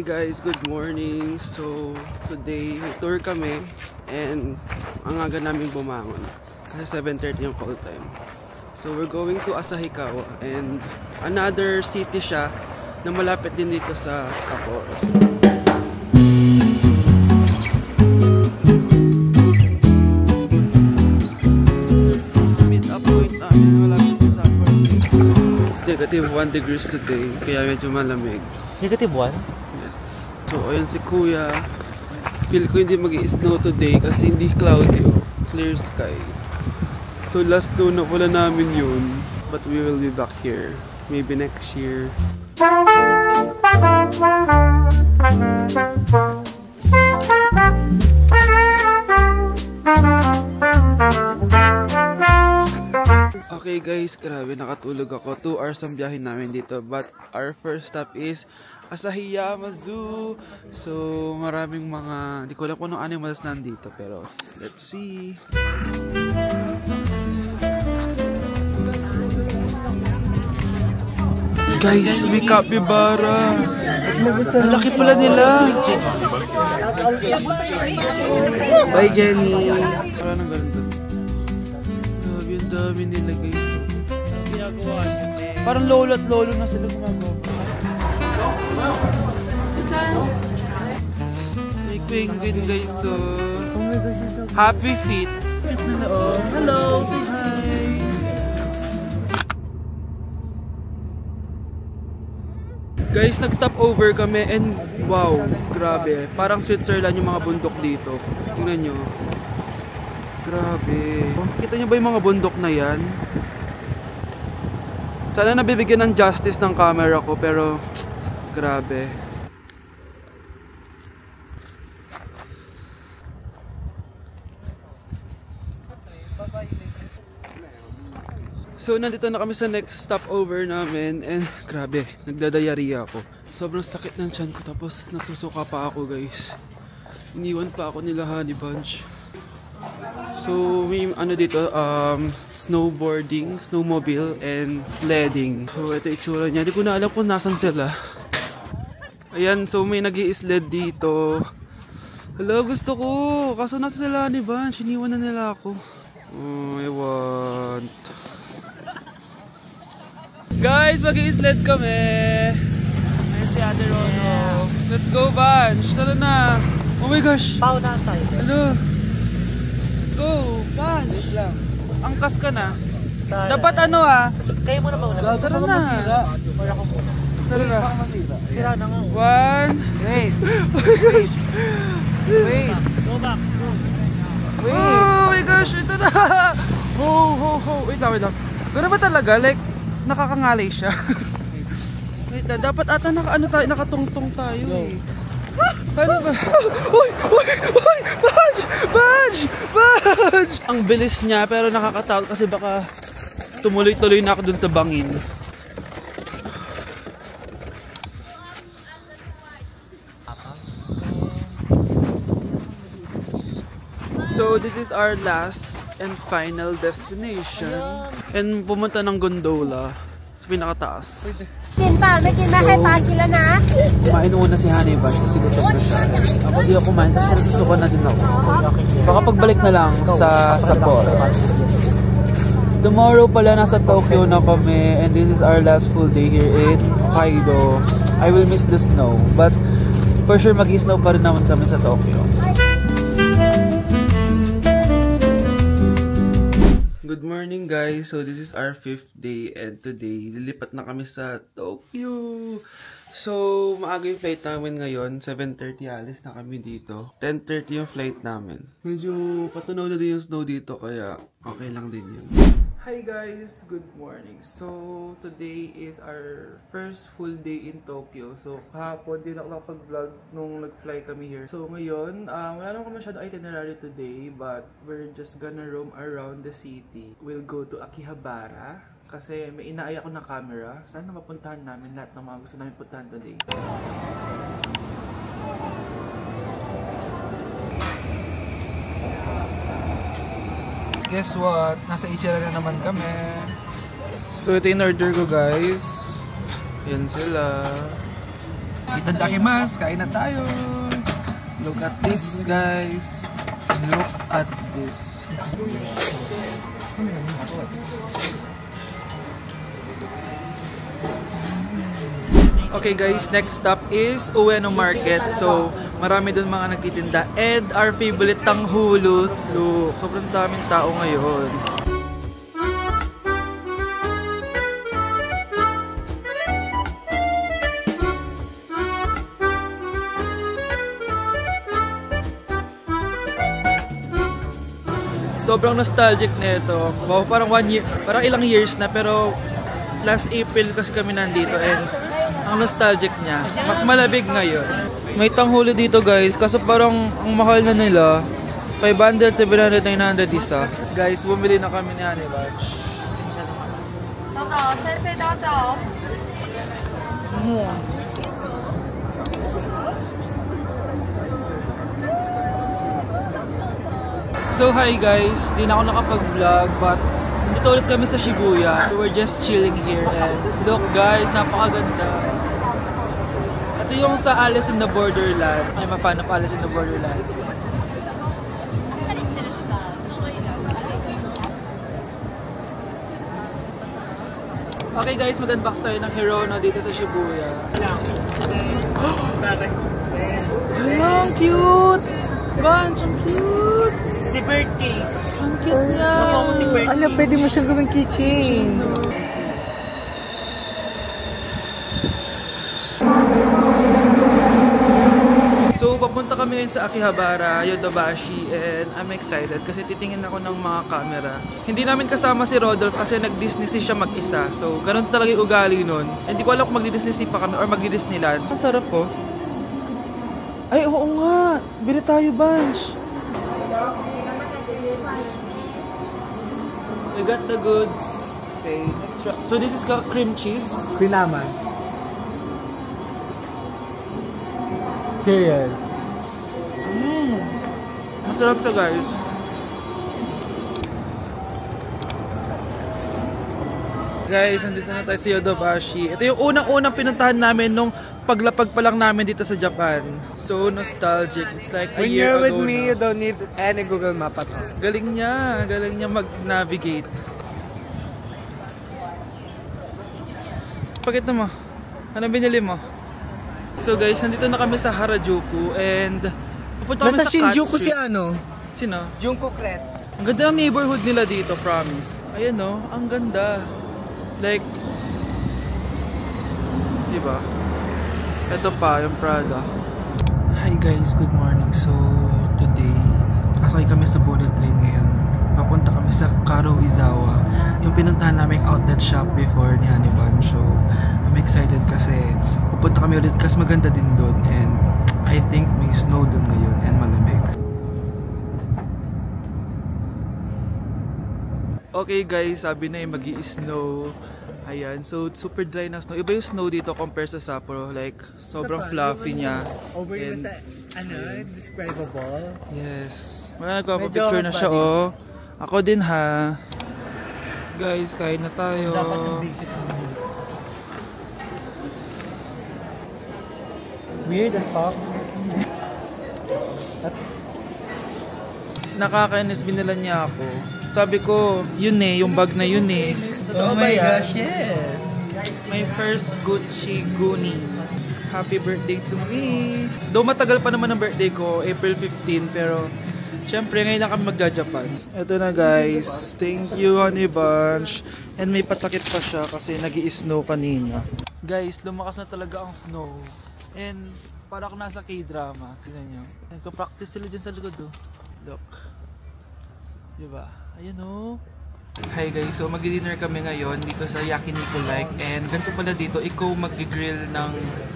guys, good morning. So today tour kami and ang aga namin bumangon kasi 7:30 yung call time. So we're going to Asahikawa and another city siya na malapit din dito sa Sapporo. Meet up point namin malapit sa Sapporo. It's negative 1 degrees today kaya medyo malamig. Negative 1? Yes. So ayun si Kuya. Feel ko hindi mag-i-snow today kasi hindi cloudy, oh. Clear sky. So last snow na pala namin yun. But we will be back here. Maybe next year. Okay guys, grabe nakatulog ako. 2 hours ang biyahe namin dito. But our first stop is Asahiyama Zoo. So maraming mga, hindi ko alam kung anong animals nandito. Pero let's see. Guys, may capybara. Ang laki pala nila. Bye Jenny. Parang ganun doon. Grabe yung dami nila guys. Parang lolo at lolo na sila gumagawa. May penguin guys, so happy feet. Hello, say hi. Guys, nag-stop over kami and wow, grabe. Parang Switzerland yung mga bundok dito. Tingnan nyo. Grabe. Kita nyo ba yung mga bundok na yan? Sana nabibigyan ng justice ng camera ko pero grabe. So nandito na kami sa next stopover namin and grabe, nagdadayariya ako. Sobrang sakit ng tiyan ko tapos nasusuka pa ako guys. Iniwan pa ako nila Honey Bunch. So may ano dito, snowboarding, snowmobile, and sledding. So ito itsura niya, di ko na alam kung nasan sila. Ayan, so may nag-i-sled dito. Hello, gusto ko. Kaso nasa sila Honey Bunch, iniwan na nila ako. Oh, I want. Guys, mag-i-sled kami. Ayun si Ate Rono. Let's go, Bunch. Tara na. Oh my gosh. Pao na tayo. Hello. Let's go, Bunch. Wait lang. Angkas ka na. Dapat ano ah. Kayo muna ba? Tara na. Tara na. Sira na nga. 1. Wait. Wait. Go back. Wait. Oh my gosh. Ito na. Ho. Wait lang. Gano'n ba talaga? Like, nakakangalay siya. Wait na, dapat ata nakatungtong tayo eh. Ano ba? Uy! Badge! Ang bilis niya pero nakakatakot kasi baka tumuloy-tuloy na ako dun sa bangin. So this is our last and final destination. And pumunta ng gondola sa pinakataas. กินเปล่าไม่กินไม่ให้ปลากินแล้วนะ Kumain muna si Honey Bunch kasi gutom na siya. Ako di ako kumain kasi nasusukan na din ako. Baka pagbalik na lang sa Sapporo. Tomorrow pala nasa Tokyo na kami and this is our last full day here in Hokkaido. I will miss the snow but for sure mag-i-snow pa rin naman kami sa Tokyo. Good morning guys, so this is our 5th day and today lilipat na kami sa Tokyo. So maaga yung flight namin ngayon, 7:30 alis na kami dito, 10:30 yung flight namin. Medyo patunaw na din yung snow dito kaya okay lang din yun. Hi guys, good morning. So today is our first full day in Tokyo. So kahapon din ako nakapag-vlog nung nag-fly kami here. So ngayon, wala naman masyadong itinerary today, but we're just gonna roam around the city. We'll go to Akihabara kasi may inaaya ko na camera. Sana mapuntahan namin lahat ng mga gusto namin puntahan today. Guess what? Nasa Ichira na naman kami. So ito yung order ko guys. Yan sila. Itadakimasu, kain na tayo. Look at this, guys. Look at this. Okay guys, next stop is Ueno Market. So, marami doon mga nagtitinda. And our favorite tanghulo. Look, sobrang daming tao ngayon. Sobrang nostalgic nito. Wow, parang 1 year, parang ilang years na, pero last April kasi kami nandito and ang nostalgic niya. Mas malabig ngayon. May tanghulo dito guys, kaso parang ang mahal na nila. 500, 700, 900 isa. Guys, bumili na kami ni Honey Bunch. So hi guys, di na ako nakapag-vlog but nandito ulit kami sa Shibuya. So we're just chilling here and look guys, napakaganda. Ito yung sa Alice in the Borderland. I'm a fan of Alice in the Borderland. Okay guys, mag-unbox tayo ng Hirono dito sa Shibuya. Ang cute! Bunch, ang cute! Si birthday. Ang cute niya! Alam, pwede mo siyang gawing keychain. So, papunta kami ngayon sa Akihabara, Yodobashi, and I'm excited kasi titingin ako ng mga camera. Hindi namin kasama si Rodolph kasi nag-Disney siya mag-isa. So, ganun talaga yung ugali nun. Hindi ko alam kung mag-Disney pa kami or mag-Disneyland. Ang sarap po. Ay, oo nga! Bili tayo, Bunch! We got the goods. Okay, let's try. So, this is cream cheese. Pinaman. Period. Masarap siya guys. Guys, nandito na tayo sa Yodobashi. Ito yung unang-unang pinuntahan namin nung paglapag pa lang namin dito sa Japan. So nostalgic. It's like a year ago When you're with me, na. you don't need any Google Map at all. Galing niya mag-navigate. Pakita mo. Ano binili mo? So guys, nandito na kami sa Harajuku and pupunta kami Nasa sa Shinjuku Katsu. si ano? Sino? Jungkook Red. Ang ganda ng neighborhood nila dito, promise. Ayan no, ang ganda. Like, diba? Ito pa, yung Prada. Hi guys, good morning. So, today, nakasakay kami sa bullet train ngayon. Papunta kami sa Karuizawa. Yung pinuntahan namin outlet shop before ni Honey Bunch. So, I'm excited kasi pupunta kami ulit kasi maganda din doon. And I think may snow doon ngayon and malamig. Okay guys, sabi na yung magi-snow. Ayan, so super dry na snow. Iba yung snow dito compare sa Sapporo. Like, sobrang fluffy niya. Over yung sa, describable. Yes. Wala nagpapapicture na siya, oh. Ako din ha. Guys, kain na tayo. Dapat yung basic mo. Weird as fuck. Nakakainis, binila niya ako. Sabi ko, yun eh, yung bag na yun eh. Oh my gosh, yes! My first Gucci Goonie. Happy birthday to me! Though matagal pa naman ang birthday ko, April 15, pero syempre ngayon lang kami magja-Japan. Ito na guys, thank you Honey Bunch. And may patakip pa siya kasi nag-i-snow kanina. Guys, lumakas na talaga ang snow. And para ako nasa K-drama, tingnan nyo. Nagpa-practice sila dyan sa likod oh. Look. Diba? Ayan o. Hi guys, so mag-dinner kami ngayon dito sa Yakiniku Like. And ganito pala dito, ikaw mag-grill ng,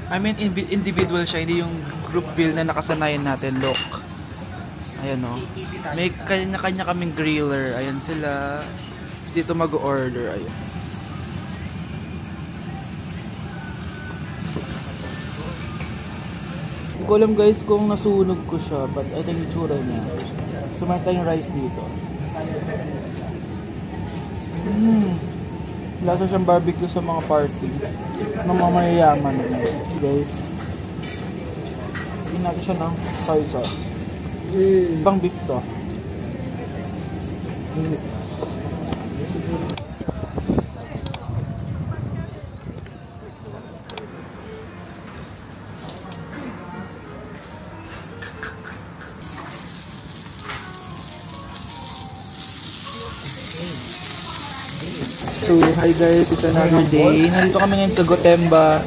I mean individual siya, hindi yung group grill na nakasanayan natin. Look. Ayan o. May kanya-kanya kaming griller. Ayan sila. Dito mag-order. Ayan. Hindi ko alam guys kung nasunog ko siya, but ito yung itsura niya. So may tayong rice dito. Lasa siyang barbecue sa mga party ng mga mayayaman guys. Lagyan natin siya ng soy sauce. Pang beef to. So, hi guys, it's another day. Nandito kami ngayon sa Gotemba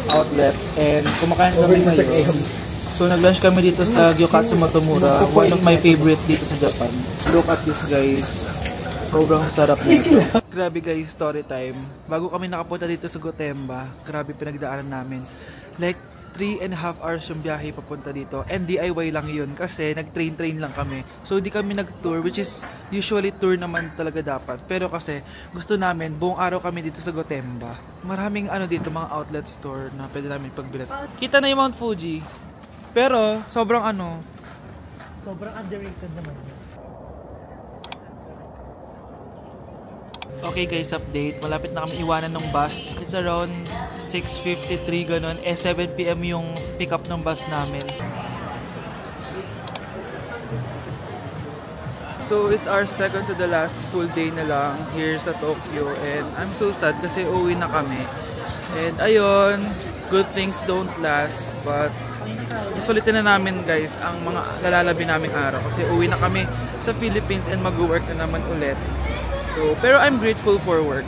outlet and kumakain kami ngayon. So, nag-lunch kami dito sa Gyokatsu Motomura, one of my favorite dito sa Japan. Look at this guys. Sobrang sarap nito. Grabe guys, story time. Bago kami nakapunta dito sa Gotemba, grabe pinagdaanan namin. Like, 3.5 hours yung biyahe papunta dito. And DIY lang yun kasi nag-train lang kami. So di kami nag-tour, which is usually tour naman talaga dapat. Pero kasi gusto namin, buong araw kami dito sa Gotemba. Maraming dito, mga outlet store na pwede namin pagbilat. Kita na yung Mount Fuji. Pero sobrang Sobrang underrated naman yun. Okay guys, update. Malapit na kami iwanan ng bus. It's around 6:53 ganun. 7 PM yung pick up ng bus namin. So it's our second to the last full day na lang here sa Tokyo. And I'm so sad kasi uwi na kami. And ayun, good things don't last. But susulitin na namin guys ang mga lalalabi naming araw. Kasi uwi na kami sa Philippines and mag-work na naman ulit. So, pero I'm grateful for work.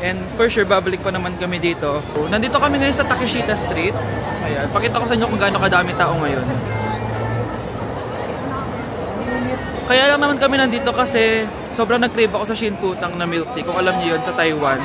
And for sure, babalik pa naman kami dito. So, nandito kami ngayon sa Takeshita Street. Ayan, pakita ko sa inyo kung gaano kadami tao ngayon. Kaya lang naman kami nandito kasi sobrang nag-crave ako sa Shinputang na milk tea. Kung alam niyo yun, sa Taiwan.